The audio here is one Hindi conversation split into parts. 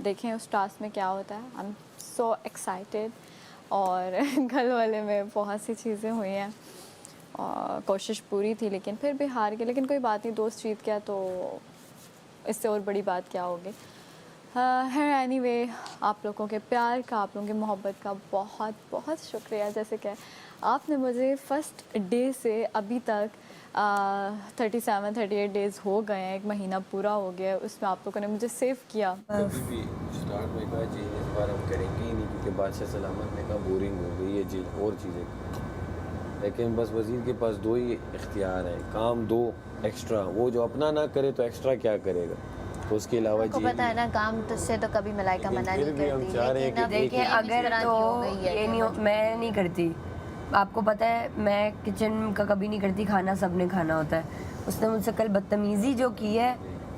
देखें उस टास्क में क्या होता है। I am so excited. और कल वाले में बहुत सी चीज़ें हुई हैं और कोशिश पूरी थी लेकिन फिर भी हार गए, लेकिन कोई बात नहीं, दोस्त जीत गया तो इससे और बड़ी बात क्या होगी। है एनीवे, आप लोगों के प्यार का, आप लोगों की मोहब्बत का बहुत बहुत शुक्रिया। जैसे कि आपने मुझे फ़र्स्ट डे से अभी तक 37-38 डेज़ हो गए हैं, 1 महीना पूरा हो गया है, उसमें आप लोगों ने मुझे सेव किया। कभी भी स्टार्ट में कहा जी इस बार हम करेंगे ही नहीं, क्योंकि बादशाह सलामत ने कहा बोरिंग हो गई है जी और चीज़ें। लेकिन बस वज़ीर के पास 2 ही इख्तियार हैं, काम 2 एक्स्ट्रा, वो जो अपना ना करे तो एक्स्ट्रा क्या करेगा, तो उसके अलावा आपको जी पता है ना, काम तुझसे तो कभी मलाइका मना नहीं फिर भी हम करती। चाह रहे हैं लेकिन कि अब देखिए ये इस अगर तरह तो की हो गई है ये नहीं मैं नहीं करती, आपको पता है मैं किचन का कभी नहीं करती, खाना सबने खाना होता है। उसने मुझसे कल बदतमीज़ी जो की है,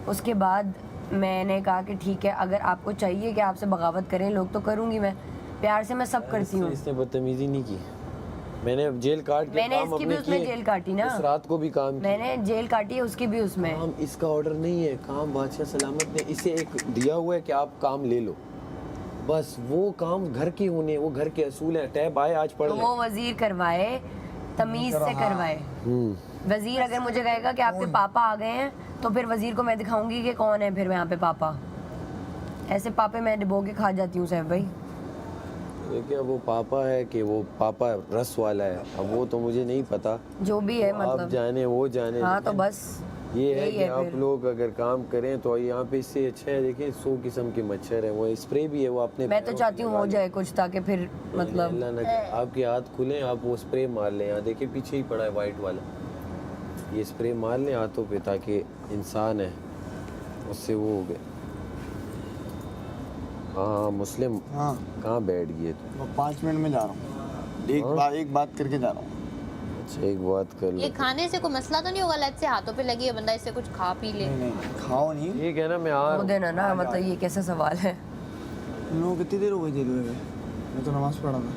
उसके बाद मैंने कहा कि ठीक है, अगर आपको चाहिए कि आपसे बगावत करें लोग तो करूँगी, मैं प्यार से मैं सब करती हूँ। इसने बदतमीजी नहीं की, मैंने जेल काट के मैंने काम इसकी भी अपने उसमें किए, जेल काटी ना, उस रात को भी काम किया। मैंने जेल काटी है उसकी भी उसमें। काम इसका ऑर्डर नहीं है, काम बादशाह सलामत ने इसे एक दिया हुआ है कि आप काम ले लो, बस वो काम घर के होने, वो घर के असूल हैं। टैब आए आज पढ़ तो लें। वो वजीर करवाए, तमीज़ से करवाए। वजीर अगर मुझे कहेगा कि आपके पापा आ गए हैं तो फिर वजीर को मैं दिखाऊंगी कि कौन है फिर यहाँ पे पापा। ऐसे पापे मैं डिबो के खा जाती हूँ सैफ भाई। देखिए वो पापा है कि वो पापा रस वाला है, अब वो तो मुझे नहीं पता, जो भी है आप मतलब जाने वो जाने। हाँ तो बस ये है यही कि है आप फिर। लोग अगर काम करें तो यहाँ पे इससे अच्छा है, देखिए 100 किस्म के मच्छर हैं, वो स्प्रे भी है, वो आपने मैं तो चाहती हूँ हो जाए कुछ ताकि फिर मतलब अल्लाह ना करे, आपके हाथ खुले, आप वो स्प्रे मार लें, यहाँ देखिए पीछे ही पड़ा है वाइट वाला, ये स्प्रे मार लें हाथों पे ताकि इंसान है उससे वो हो गए। हाँ मुस्लिम हाँ कहाँ बैठ गए तुम? मैं 5 मिनट में जा रहा हूँ, एक बात करके जा रहा हूँ। अच्छा एक बात कर लो। ये खाने से कोई मसला तो नहीं होगा? लत से हाथों पे लगी है, बंदा इससे कुछ खा पी ले। नहीं खाओ नहीं। ठीक है ना, मैं आ रहा वो हूँ। देना ना, मतलब ये कैसा सवाल है। इन लोगों को कितनी देर हो गई जेल में? मैं तो नमाज पढ़ा था।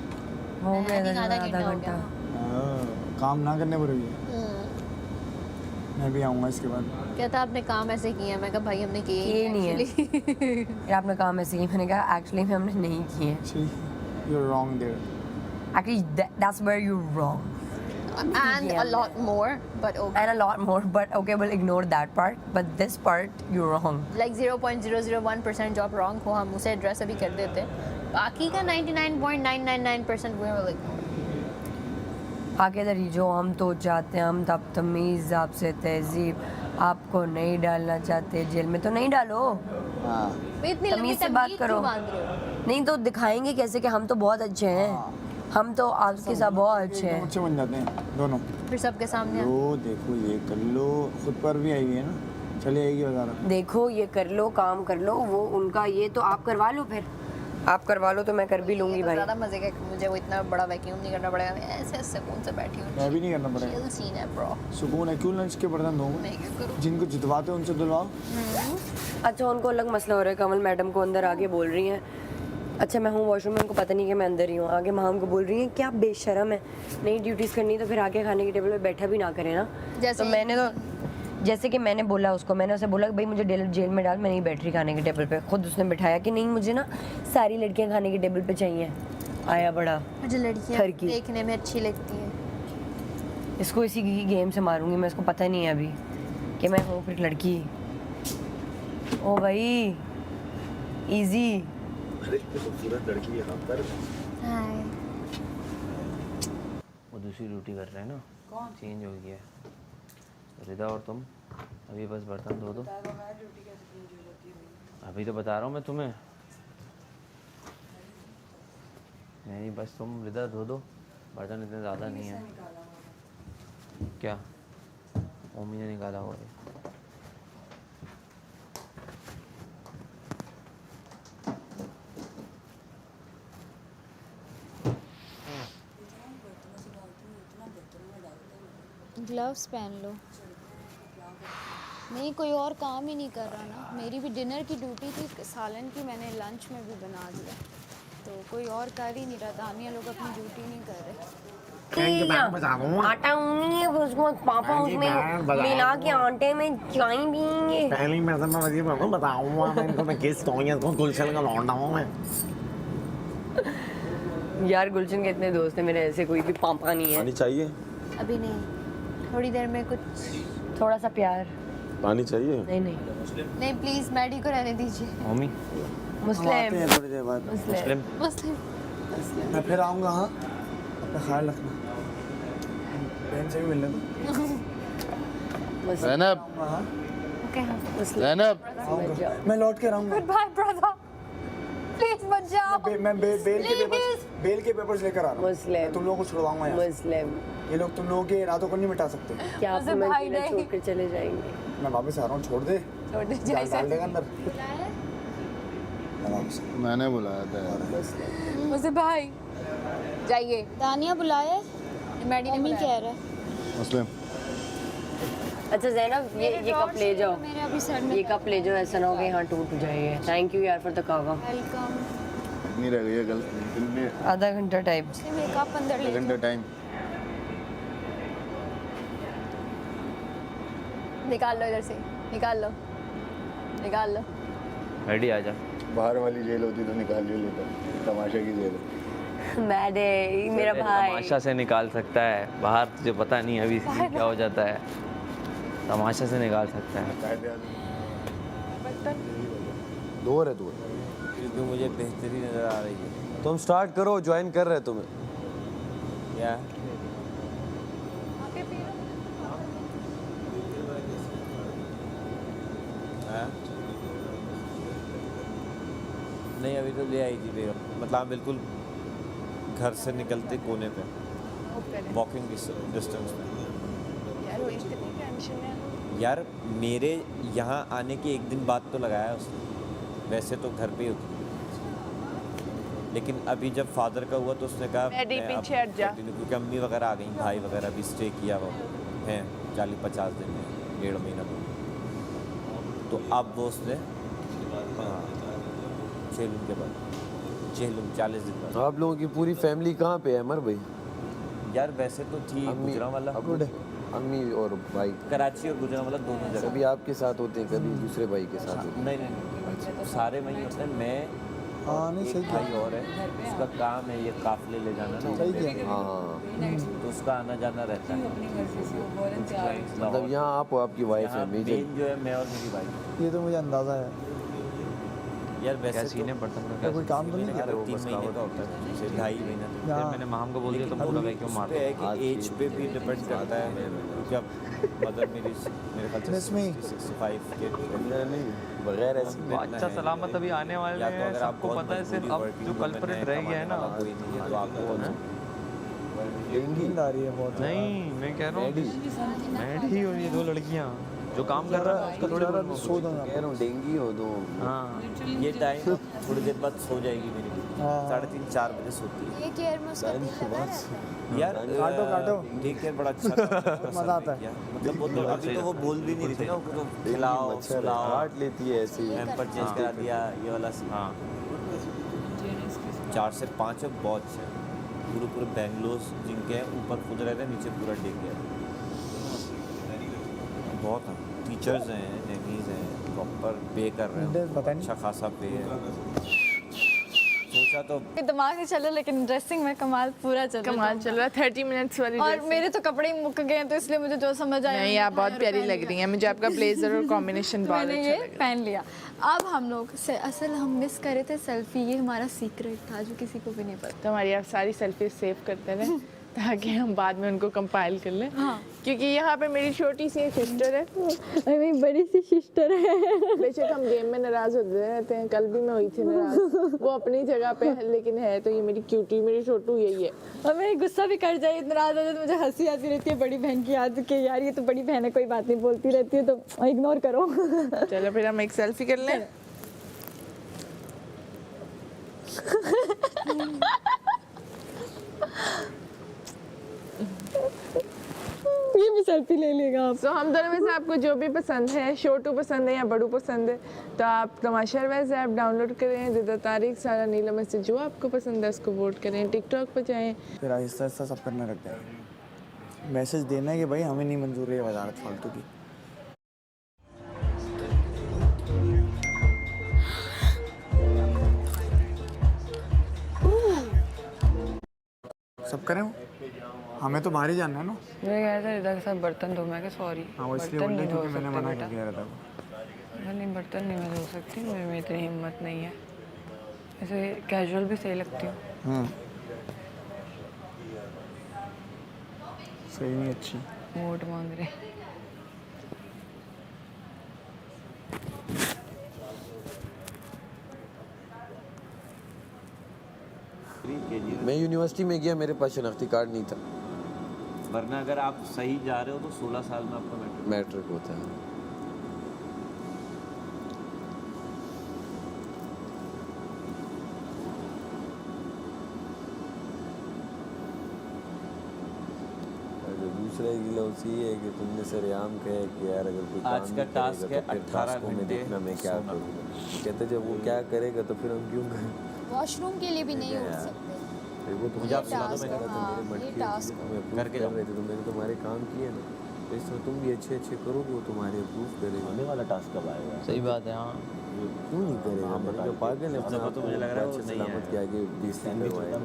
हो गया आधा आधा घंटा हो घंटा। काम ना करने पर भी मैं भी आऊँगा इसके बाद। कहता आपने काम ऐसे किया, मैं कहा भाई हमने किए किए नहीं है। है। यार आपने काम ऐसे ही, मैंने कहा एक्चुअली में हमने नहीं किए। You're wrong there. Actually that's where you're wrong And a lot more, but okay. and a lot more, but okay we'll ignore that part, but this part you're wrong. Like 0.001% जो आप wrong हो हम उसे एड्रेस अभी कर देते, बाकी का 99.999% we were like आगे दरी जो हम तो चाहते हैं, हम तब तमीज़ आपसे तहजीब, आपको नहीं डालना चाहते जेल में तो नहीं डालो, हाँ भाई इतनी लंबी तमीज़ से बात तमीज़ करो। क्यों बांध रहे हो? नहीं तो दिखाएंगे कैसे कि हम तो बहुत अच्छे हैं, हम तो आपके साथ बहुत अच्छे एकदम हैं। अच्छे बन जाते हैं दोनों। फिर सबके सामने लो देखो ये कर लो, खुद पर भी आई हुई है ना, चली आएगी वगैरह। देखो ये कर लो, काम कर लो, वो उनका ये तो आप करवा लो, फिर आप करवा लो तो मैं कर भी लूँगी भाई। ज़्यादा मजे का मुझे वो इतना बड़ा वैक्यूम नहीं करना पड़ेगा, मैं ऐसे सुकून से बैठी हूँ। मैं भी नहीं करना पड़ेगा, चिल सीन है ब्रो। सुकून है। क्यों लंच के बर्तन धो? मैं क्या करूँ? जिनको जितवाते हो उनसे धुलवाओ। अच्छा उनको अलग मसला हो रहा है, कमल मैडम को अंदर आगे बोल रही हैं, अच्छा मैं हूँ वॉशरूम में, उनको पता नहीं कि मैं अंदर ही हूँ, आगे माँ उनको बोल रही हैं क्या बेशरम है, नहीं ड्यूटीज़ करनी तो फिर आके खाने की टेबल पे बैठा भी ना करे ना। जैसे तो मैंने तो जैसे कि मैंने बोला उसको, मैंने उसे बोला कि भाई मुझे जेल में डाल, मैं नहीं बैठ रही खाने की टेबल पे, खुद उसने बिठाया कि नहीं मुझे ना सारी लड़कियाँ खाने की टेबल पे चाहिए। आया बड़ा मुझे लड़कियाँ ठरकी। देखने में अच्छी लगती हैं। इसको इसी की गेम से मारूंगी मैं, इसको पता नहीं है अभी कि मैं हूँ फिर लड़की। ओ भाई इजी। अरे खूबसूरत लड़की यहाँ पर हाय। वो दूसरी ड्यूटी कर रहे हैं ना, कौन चेंज हो गया है? रिदा और तुम अभी बस बर्तन धो दो। अभी तो बता रहा हूँ मैं तुम्हें, नहीं बस तुम रिदा धो दो, बर्तन इतने ज़्यादा नहीं है। क्या मम्मी ने निकाला हुआ है? ग्लव्स पहन लो। नहीं कोई और काम ही नहीं कर रहा ना, मेरी भी डिनर की ड्यूटी थी, सालन की मैंने लंच में भी बना दिया, तो कोई और कर ही नहीं रहा, दानिया लोग अपनी ड्यूटी नहीं कर रहे। आटा नहीं है उसको पापा उसमें मिला के आटे में चाय पियेंगे। पहली मरतबा वजीर को बताऊंगा मैं इनको, मैं किस तौहियत को गुलशन का लौंडा हूं मैं। यार गुलशन के इतने दोस्त हैं मेरे, ऐसे कोई भी पापा नहीं है। पानी चाहिए? अभी नहीं, थोड़ी देर में कुछ थोड़ा सा प्यार। पानी चाहिए? नहीं नहीं नहीं, प्लीज मैडी को रहने दीजिए। मम्मी मुस्लिम थोड़ी देर बाद मुस्लिम मुस्लिम मैं फिर आऊँगा। हाँ, अपना ख्याल रखना। बहन से भी मिलने दो। ज़ैनब हाँ, ओके हाँ। ज़ैनब आऊँगा। मैं लौट के आऊँगा। बाय ब्रदर, प्लीज मत जाओ। मैं बेल के पेपर्स लेकर आ रहा हूँ। मुस्लिम तुम लोगों को छुड़वाऊंगा यहाँ से। मुस्लिम ये लोग तुम लोगों के इरादों को नहीं मिटा सकते। क्या आप मुझे हमें भाई अकेला नहीं। छोड़ कर चले जाएंगे? मैं वापस आ रहा हूँ, छोड़ दे। छोड़ दे जाल डाल देगा अंदर। जाए। मैं वापस मैंने बुलाया था यार। मुझे भाई जाइए। दानिया बुलाए, मैडी ने मम्मी बुलाया। कह रहा है। मुस्लिम अच्छा जैनब ये कप ले जाओ, मेरे अभी सर में ये कप ले जाओ, ऐसा ना हो कि यहाँ टूट जाइए। थैंक यू यार फॉर द कावा। वेलकम। इतनी रह गई है कल दिन में आधा घंटा टाइम। मेकअप अंदर ले घंटे टाइम। निकाल लो इधर से, निकाल लो, निकाल लो। रेडी आ जा। बाहर वाली जेल होती तो निकाल ही लेता, तमाशा की जेल है। मैडे मेरा भाई तमाशा से निकाल सकता है बाहर, तुझे पता नहीं अभी क्या हो जाता है। तमाशा से निकाल सकता है। दूर है दूर, क्योंकि मुझे बेहतरी नज़र आ रही है। तुम स्टार्ट करो, ज्वाइन कर रहे हैं तुम्हें। क्या? हाँ? नहीं अभी तो ले आई थी बेगम, मतलब हम बिल्कुल घर से निकलते कोने पे, वॉकिंग डिस्टेंस में। यार मेरे यहाँ आने के एक दिन बाद तो लगाया उसने, वैसे तो घर पे ही होती, लेकिन अभी जब फादर का हुआ तो उसने कहा मैं पीछे हट जा, क्योंकि अम्मी वगैरह आ गई, भाई वगैरह भी स्टे किया वो हैं 40-50 दिन में, 1.5 महीना तो अब वो उसने 6 दिन के बाद 40 दिन बाद। आप लोगों की पूरी फैमिली कहाँ पे है अमर भाई? यार वैसे तो थी गुजरांवाला, अम्मी और भाई कराची और गुजरांवाला दोनों जगह। कभी आपके साथ होते हैं, कभी दूसरे भाई के साथ होते नहीं नहीं सारे वहीं होते हैं। मैं हाँ नहीं सही भाई और है, उसका काम है ये काफले ले जाना ना, सही किया। हैं। हाँ, तो उसका आना जाना रहता है। मतलब यहाँ आप और आपकी वाइफ है यहाँ मेजर। मेन जो है मैं और मेरी वाइफ। ये तो मुझे अंदाजा है। यार क्या वैसे सीन है तो बर्तन का? क्या क्या कोई काम तो नहीं यार कर रहे? 3 महीने का होता है, 2.5 महीना। फिर यहाँ मैंने माम को बोल दिया तुम पूरा वैक्यूम मार पे दो। है कि एज पे भी डिपेंड करता है, क्योंकि अब मदर मेरी मेरे ख्याल से 65 के नहीं, बगैर ऐसे वो अच्छा सलामत अभी आने वाले या तो हैं, अगर आप सबको बहुत पता है। सिर्फ मजबूरी अब working जो woman कल्परेट है, रह गया है ना, कमाने वाला कोई नहीं है, तो आपको नींद आ रही है बहुत। नहीं मैं कह रहा हूँ मैडी और ये 2 लड़कियाँ जो काम कर रहा है उसका थोड़ी बहुत सो दो ना। कह रहा हूँ डेंगी हो दो। हाँ ये टाइम थोड़ी देर बाद सो जाएगी मेरी, हाँ। 3:30-4 बजे सोती है। ये केयर में उसका दिल लगा रहता है। यार काटो, काटो। ठीक है, बड़ा अच्छा था। मजा आता है। मतलब वो तो अभी तो वो बोल भी नहीं रही थी ना, वो तो खिलाओ मच्छर सुलाओ, काट लेती है ऐसे ही। पैम्पर चेंज करा दिया, ये वाला सीन। हाँ 4 से 5 है, बहुत अच्छा है। पूरे बेंगलोर जिनके हैं ऊपर खुद रहते हैं, नीचे पूरा डेक गया बहुत है। टीचर्स हैं, नैनीज हैं, प्रॉपर पे कर रहे हैं, पता नहीं। अच्छा खासा पे है। सोचा तो दिमाग से चले, लेकिन ड्रेसिंग में कमाल पूरा चल रहा कमाल चल रहा है। 30 मिनट्स वाली और dress मेरे तो कपड़े ही मुक गए हैं, तो इसलिए मुझे जो समझ आया नहीं, आप बहुत प्यारी लग रही हैं। मुझे आपका ब्लेजर और कॉम्बिनेशन बहुत मैंने अच्छा ये लग रहा है। पहन लिया। अब हम लोग से असल हम मिस करे थे सेल्फी, ये हमारा सीक्रेट था जो किसी को भी नहीं पता। तो हमारी आप सारी सेल्फी सेव करते रहें ताकि हम बाद में उनको कंपाइल कर लें। हाँ। क्योंकि यहाँ पे मेरी छोटी सी सिस्टर है, मेरी बड़ी सी सिस्टर है। बेशक हम गेम में नाराज होते रहते हैं, कल भी मैं हुई थी नाराज। वो अपनी जगह पे है, लेकिन है तो ये मेरी क्यूटी, मेरी छोटू यही है। और मेरी गुस्सा भी कर जाए, नाराज हो जाए तो मुझे हंसी आती रहती है बड़ी बहन की याद के, यार ये तो बड़ी बहन है, कोई बात नहीं, बोलती रहती है तो इग्नोर करो। चलो फिर हम एक सेल्फी कर लें। ये भी सेल्फी ले लेगा आप। तो हम दोनों में से आपको जो भी पसंद है, छोटू पसंद है या बड़ू पसंद है, तो आप तमाशा वैसे ऐप डाउनलोड करें, जिदा तारीख सारा नीलम में से जो आपको पसंद है उसको वोट करें, टिकटॉक पर जाएं। फिर आहिस्ता आहिस्ता सब करना रख जाएंगे। मैसेज देना है कि भाई हमें नहीं मंजूर है वजारत फालतू की। सब करें वो? हमें तो बाहर ही जाना है ना। मैं कह रहा था रिदा के साथ बर्तन धो, मैं सॉरी हाँ वो इसलिए बोल रहे क्योंकि मैंने मना कर दिया था। नहीं बर्तन नहीं मैं धो सकती, मेरे में इतनी हिम्मत नहीं है। ऐसे कैजुअल भी सही लगती हूँ। सही नहीं अच्छी। वोट मांग रहे। मैं यूनिवर्सिटी में गया, मेरे पास शनाख्ती कार्ड नहीं था। वरना अगर आप सही जा रहे हो तो 16 साल में आपका मैट्रिक होता है। दूसरा गिला उसी है कि तुमने सरेआम कहे कि यार अगर कोई आज काम का नहीं टास्क करेगा है तो फिर 18 टास्क में घंटे देखना मैं क्या करूँगा। कहते जब वो क्या करेगा तो फिर हम क्यों करें। वॉशरूम के लिए भी नहीं उठ सकते। फिर वो तुम मुझे आप सुना दो, टास्क मैंने हाँ, ये मटके टास्क तुम्हें अप्रूव करके कर जाओ। रहे थे तो मैंने तुम्हारे काम किए ना, तो इसमें तुम भी अच्छे अच्छे करोगे वो तुम्हारे अप्रूव करेगा। आने वाला टास्क कब आएगा? सही बात है। हाँ क्यों नहीं करेगा। मैंने जो पागल है अपना तो मुझे लग रहा है वो अच्छे नहीं सलामत है। के आगे बेइज्जती करवाएगा।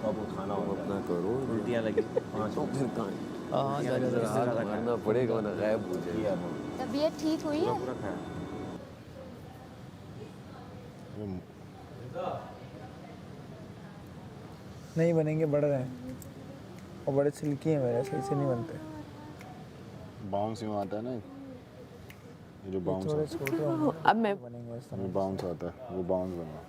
खाना तुम अपना करो, उल्टियाँ लगी तो फिर कहाँ हाँ हाथ मारना पड़ेगा वरना गायब हो जाएगा। तबीयत ठीक हुई है? नहीं बनेंगे, बढ़ रहे हैं और बड़े सिल्की हैं मेरे, सही से नहीं बनते। बाउंस यूँ आता है ना, ये जो बाउंस थोड़े आता छोटे होंगे अब मैं बनेंगे इस है, तरह। वो बाउंस आता है, वो बाउंस बना।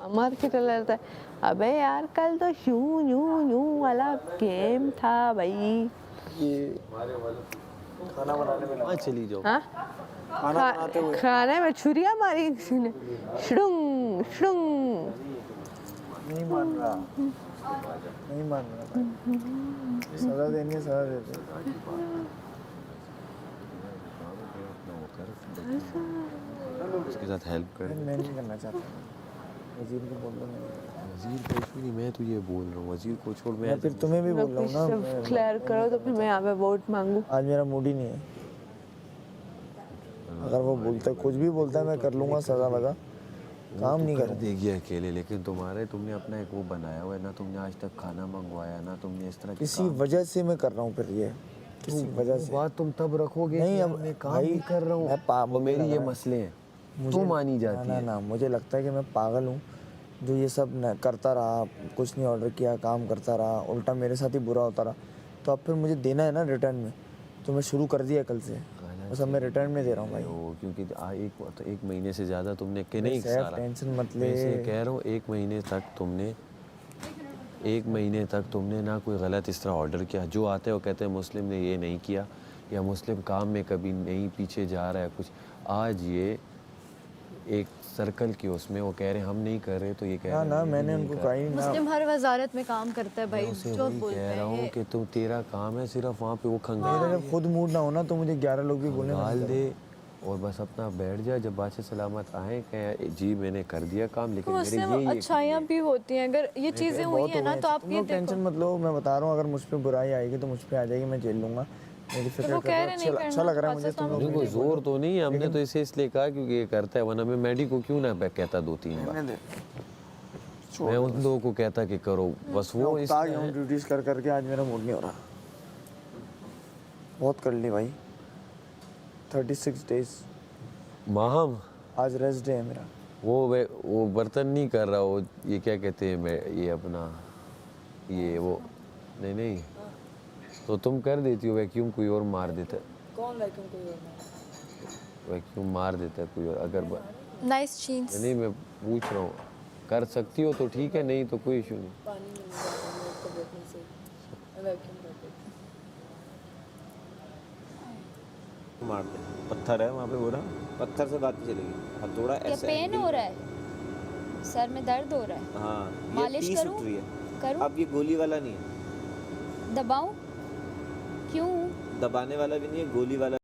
अमर की तरह रहता है। अबे यार कल तो यूं यूं यूं वाला गेम था भाई। ये खाना बनाने में लगा। चली जाओ। हाँ खाना बनाते हुए खाने में छुरियां मारी किसी ने, शुडुंग शुडुंग। नहीं मान रहा, नहीं मान रहा भाई। सजा देनी है, सजा दे दे। उसके साथ हेल्प कर। मैं नहीं करना चाहता। वजीर को बोल दो। वजीर को कुछ नहीं, मैं तो ये बोल रहा हूँ वजीर को छोड़। मैं फिर तुम्हें भी बोल रहा हूँ ना, क्लियर करो तो फिर मैं यहाँ पे वोट मांगू। आज मेरा मूड ही नहीं है। अगर वो बोलता है, कुछ भी बोलता है, मैं कर लूँगा, सजा लगा, काम नहीं कर देगी अकेले। लेकिन तुमने अपना एक वो बनाया हुआ है ना, तुमने आज तक खाना मंगवाया ना, तुमने इस तरह किसी वजह से मैं कर रहा हूँ। फिर ये किसी वजह से बात तुम तब रखोगे नहीं। कि अब मैं काम भाई नहीं कर रहा हूँ, वो मेरी ये मसले हैं, मुझे मानी जाती ना है। ना, मुझे लगता है कि मैं पागल हूँ जो ये सब न करता रहा, कुछ नहीं ऑर्डर किया, काम करता रहा, उल्टा मेरे साथ ही बुरा होता रहा। तो अब फिर मुझे देना है ना रिटर्न में, तो मैं शुरू कर दिया कल से, बस अब मैं रिटर्न में दे रहा हूँ भाई। क्योंकि एक महीने से ज़्यादा तुमने के नहीं सारा टेंशन मत ले। मैं इसे कह रहा हूँ, एक महीने तक तुमने ना कोई गलत इस तरह ऑर्डर किया। जो आते हैं वो कहते हैं मुस्लिम ने ये नहीं किया, या मुस्लिम काम में कभी नहीं पीछे जा रहा है कुछ। आज ये एक सर्कल की उसमें वो कह रहे हैं हम नहीं कर रहे, तो ये कह रहे हैं ना मैंने उनको कहा ही ना। मुस्लिम हर वजारत में काम करता है भाई, जो बोलते कह रहा हूँ हैं। कि तुम तेरा काम है सिर्फ वहाँ पे वो मेरा जब खुद मूड ना हो ना तो मुझे 11 लोग भी बोले डाल दे और बस अपना बैठ जा। जब बादशाह सलामत आए कहे जी मैंने कर दिया काम, लेकिन मेरे मुस्लिम ये अच्छाइयाँ भी होती हैं। अगर ये चीज़ें हुई हैं ना तो आप ये टेंशन मत लो। मैं बता रहा हूँ, अगर मुझ पे बुराई आएगी तो मुझ पे आ जाएगी, मैं झेल लूंगा। मेरी फिक्र करो, अच्छा लग रहा है मुझे। तुम लोग कोई जोर तो नहीं है, हमने तो इसे इसलिए कहा क्योंकि ये करता है, वरना मैं मैडी को क्यों ना कहता 2-3 बार। मैं उन लोगों को कहता कि करो, बस वो इस ड्यूटीज कर करके आज मेरा मूड नहीं हो रहा। बहुत कर ली भाई, 36 डेज। माहम आज रेस्ट डे है मेरा। वो बर्तन नहीं कर रहा, वो ये क्या कहते हैं, मैं ये अपना ये वो नहीं तो तुम कर देती हो वैक्यूम, कोई और मार देता है। कौन वैक्यूम कोई और मार? वैक्यूम मार देता है कोई और। अगर नाइस चीज नहीं, मैं पूछ रहा हूँ, कर सकती हो तो ठीक है, नहीं तो कोई इशू नहीं। पानी में नहीं जाता मैं उसको बैठने से, मैं वैक्यूम कर देती हूँ। मारते हैं, पत्थर है वहाँ पे, हो रहा पत्थर से बात चलेगी। हथौड़ा क्या ऐसा पेन angle हो पे- रहा है? सर में दर्द हो रहा है? हाँ, ये मालिश पीस करूं? उठ रही है। करूँ? अब ये गोली वाला नहीं है, दबाऊं? क्यों? दबाने वाला भी नहीं है, गोली वाला